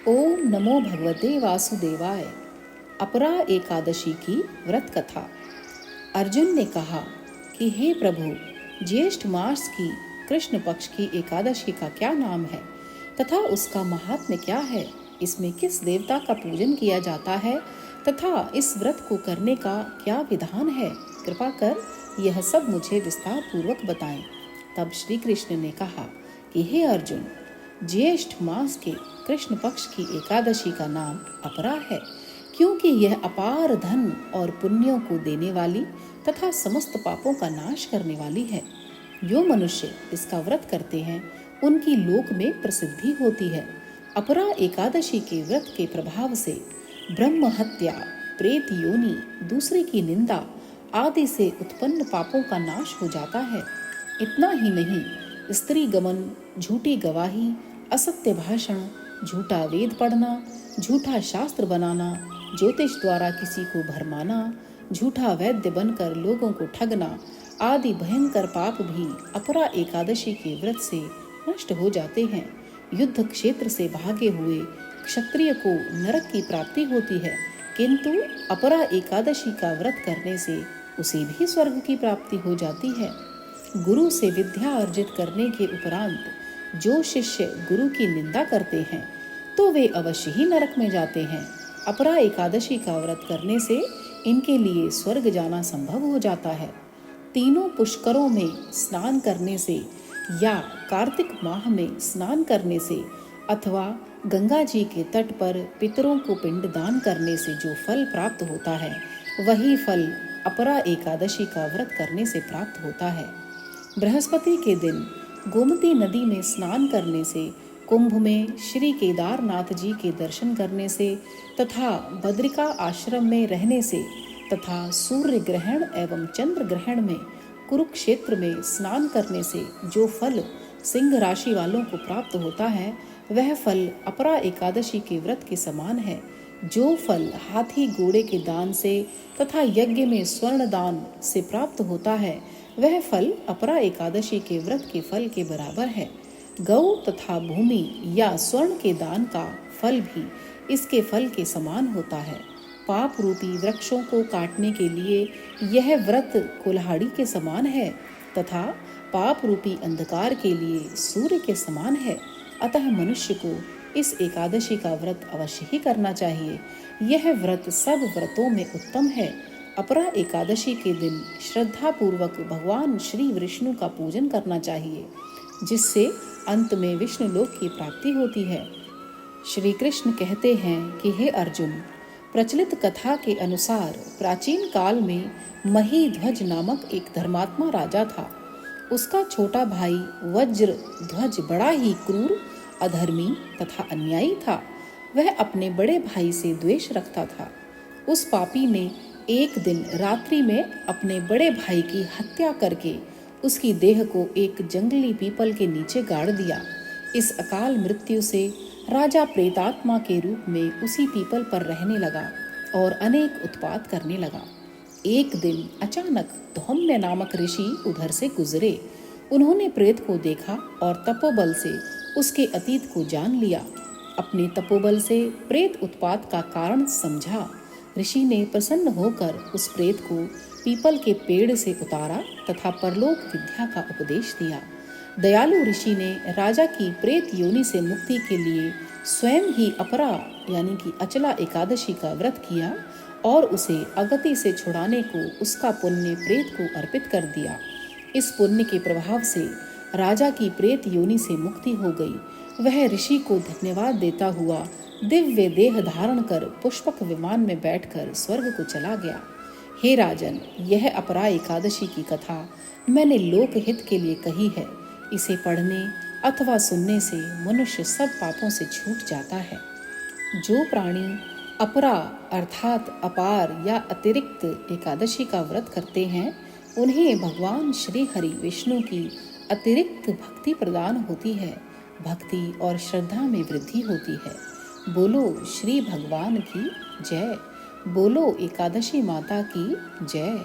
ओम नमो भगवते वासुदेवाय। अपरा एकादशी की व्रत कथा। अर्जुन ने कहा कि हे प्रभु, ज्येष्ठ मास की कृष्ण पक्ष की एकादशी का क्या नाम है तथा उसका महात्म्य क्या है, इसमें किस देवता का पूजन किया जाता है तथा इस व्रत को करने का क्या विधान है, कृपा कर यह सब मुझे विस्तार पूर्वक बताएं। तब श्री कृष्ण ने कहा कि हे अर्जुन, ज्येष्ठ मास के कृष्ण पक्ष की एकादशी का नाम अपरा है, क्योंकि यह अपार धन और पुण्यों को देने वाली तथा समस्त पापों का नाश करने वाली है। जो मनुष्य इसका व्रत करते हैं उनकी लोक में प्रसिद्धि होती है। अपरा एकादशी के व्रत के प्रभाव से ब्रह्म हत्या, प्रेत योनि, दूसरे की निंदा आदि से उत्पन्न पापों का नाश हो जाता है। इतना ही नहीं, स्त्री गमन, झूठी गवाही, असत्य भाषण, झूठा वेद पढ़ना, झूठा शास्त्र बनाना, ज्योतिष द्वारा किसी को भरमाना, झूठा वैद्य बनकर लोगों को ठगना आदि भयंकर पाप भी अपरा एकादशी के व्रत से नष्ट हो जाते हैं। युद्ध क्षेत्र से भागे हुए क्षत्रिय को नरक की प्राप्ति होती है, किंतु अपरा एकादशी का व्रत करने से उसे भी स्वर्ग की प्राप्ति हो जाती है। गुरु से विद्या अर्जित करने के उपरांत जो शिष्य गुरु की निंदा करते हैं तो वे अवश्य ही नरक में जाते हैं। अपरा एकादशी का व्रत करने से इनके लिए स्वर्ग जाना संभव हो जाता है। तीनों पुष्करों में स्नान करने से या कार्तिक माह में स्नान करने से अथवा गंगा जी के तट पर पितरों को पिंड दान करने से जो फल प्राप्त होता है, वही फल अपरा एकादशी का व्रत करने से प्राप्त होता है। बृहस्पति के दिन गोमती नदी में स्नान करने से, कुंभ में श्री केदारनाथ जी के दर्शन करने से तथा बद्रिका आश्रम में रहने से तथा सूर्य ग्रहण एवं चंद्र ग्रहण में कुरुक्षेत्र में स्नान करने से जो फल सिंह राशि वालों को प्राप्त होता है, वह फल अपरा एकादशी के व्रत के समान है। जो फल हाथी घोड़े के दान से तथा यज्ञ में स्वर्ण दान से प्राप्त होता है, वह फल अपरा एकादशी के व्रत के फल के बराबर है। गौ तथा भूमि या स्वर्ण के दान का फल भी इसके फल के समान होता है। पाप रूपी वृक्षों को काटने के लिए यह व्रत कुल्हाड़ी के समान है तथा पाप रूपी अंधकार के लिए सूर्य के समान है। अतः मनुष्य को इस एकादशी का व्रत अवश्य ही करना चाहिए। यह व्रत सब व्रतों में उत्तम है। अपरा एकादशी के दिन श्रद्धा पूर्वक भगवान श्री विष्णु का पूजन करना चाहिए, जिससे अंत में विष्णु लोक की प्राप्ति होती है। श्री कृष्ण कहते हैं कि हे अर्जुन, प्रचलित कथा के अनुसार प्राचीन काल में महीध्वज नामक एक धर्मात्मा राजा था। उसका छोटा भाई वज्र ध्वज बड़ा ही क्रूर, अधर्मी तथा अन्यायी था। वह अपने बड़े भाई से द्वेष रखता था। उस पापी ने एक दिन रात्रि में अपने बड़े भाई की हत्या करके उसकी देह को एक जंगली पीपल के नीचे गाड़ दिया। इस अकाल मृत्यु से राजा प्रेतात्मा के रूप में उसी पीपल पर रहने लगा और अनेक उत्पात करने लगा। एक दिन अचानक धौम्य नामक ऋषि उधर से गुजरे। उन्होंने प्रेत को देखा और तपोबल से उसके अतीत को जान लिया। अपने तपोबल से प्रेत उत्पात का कारण समझा। ऋषि ने प्रसन्न होकर उस प्रेत को पीपल के पेड़ से उतारा तथा परलोक विद्या का उपदेश दिया। दयालु ऋषि ने राजा की प्रेत योनि से मुक्ति के लिए स्वयं ही अपरा यानी कि अचला एकादशी का व्रत किया और उसे अगति से छुड़ाने को उसका पुण्य प्रेत को अर्पित कर दिया। इस पुण्य के प्रभाव से राजा की प्रेत योनि से मुक्ति हो गई। वह ऋषि को धन्यवाद देता हुआ दिव्य देह धारण कर पुष्पक विमान में बैठकर स्वर्ग को चला गया। हे राजन, यह अपरा एकादशी की कथा मैंने लोक हित के लिए कही है। इसे पढ़ने अथवा सुनने से मनुष्य सब पापों से छूट जाता है। जो प्राणी अपरा अर्थात अपार या अतिरिक्त एकादशी का व्रत करते हैं, उन्हें भगवान श्री हरि विष्णु की अतिरिक्त भक्ति प्रदान होती है। भक्ति और श्रद्धा में वृद्धि होती है। बोलो श्री भगवान की जय। बोलो एकादशी माता की जय।